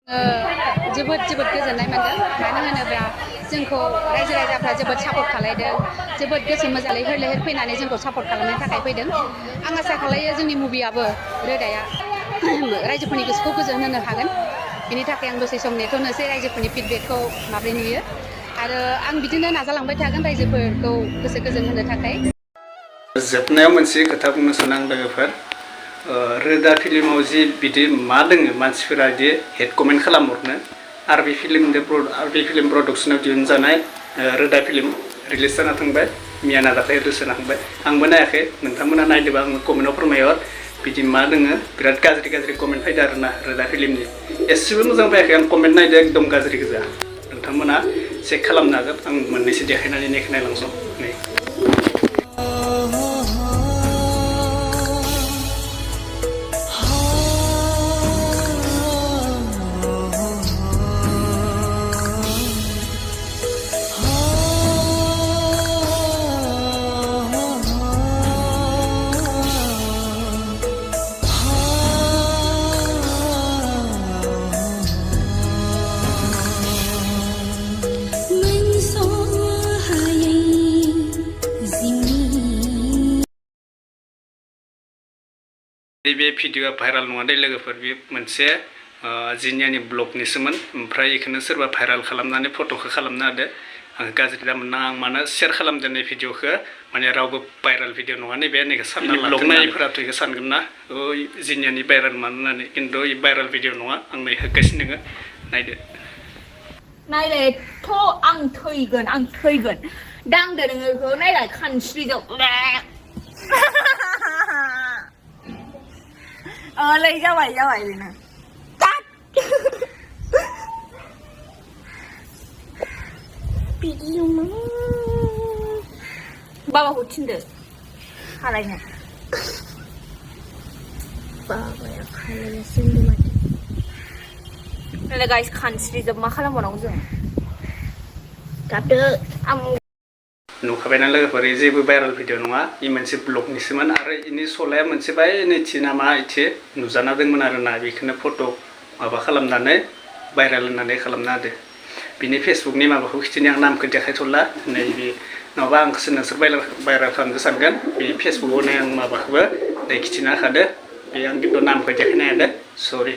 जोबोद गोजोननाय मोनदों मानो होनोब्ला जोंखौ रायजो राजाफ्रा जोबोद सापर्ट खालायदों जोबोद गोसो मोजां लैहोर लैहोर फैनानै जोंखौ सापर्ट खालामनो थाखाय फैदों आं आसा खालायो जोंनि मुभियाबो रोदाया रायजोफोरनि गोसोखौ गोजोन होनो हागोन बिनि थाखाय आं दसे सम नेथ'नोसै रायजोफोरनि फिडबेकखौ माब्रै नुयो आरो आं बिदिनो नाजालांबाय थागोन रायजोफोरखौ गोसो गोजोन होनो थाखाय जोबनायाव मोनसे खोथा बुंनो सानो आं लोगोफोर रोदा फिल्माव जि बिदि मा दोङो मानसिफोरा बिदि हेड कमेन्ट खालामहरनो आरो बे फिल्म प्रडाक्शनाव दिहुनजानाय रोदा फिल्म रिलिज जाना थांबाय मिया नादाखै रिलिज जाना थांबाय आंबो नायाखै नोंथांमोना नायदोंबा आं कमेन्टआव फोरमायहर बिदि मा दोङो बिराद गाज्रि कमेन्ट फैदों आरोना रोदा फिल्मनि एसेबो मोजां फैयाखै आं कमेन्ट नायदों एकदम गाज्रि गोजा नोंथांमोना चेक खालामनो हागोन आं मोननैसो देखायनानै नायलांसं नै बे भिडिअआ भाइराल नङा दे लोगोफोर बे मोनसे जिनियानि ब्लगनिसोमोन ओमफ्राय बेखौनो सोरबा भाइराल खालामनानै फट'खौ खालामना होदो आं गाज्रि दामोनना आं मानो शेयार खालामदों नै भिडिअखौ माने रावबो भाइराल भिडिअ नङा नैबे नैखौ सानना ब्लग नायफोराथ' बेखौ सानगोन ना जिनियानि भाइराल मानो होननानै खिन्थु भाइराल भिडिअ नङा आं नै होगासिनो दोङो नायदो नायलायथ' आं थैगोन दांदो नोङो बेखौ नायलाय खानस्रिजों लै जाबाय बेनो बिदिनो बाबाखौ थिनदो खालायनो बाबाया खालायनोसो होनदों नालाय गाइस खानस्रिजों मा खालामबावनांगौ जों गाबदो आं नुखाबायना लोगोफोर जेबो भाइराल भिडिअ नङा बे मोनसे ब्लगनिसोमोन आरो इनि सलाया मोनसे बाय नैथि नामा इथि नुजाना दंमोन आरोना बेखौनो फट' माबा खालामनानै भाइराल होननानै खालामना होदो बिनि फेसबुकनि माबाखौ खिथिनि आं नामखौ देखायथ'ला नैबे नङाबा आंखौसो नोंसोर भाइराल खालामनो सानगोन बे फेसबुकआव आं माबाखौबो नै खिथिना होखादो बे आं खिन्थु नामखौ देखायनो हादो सरि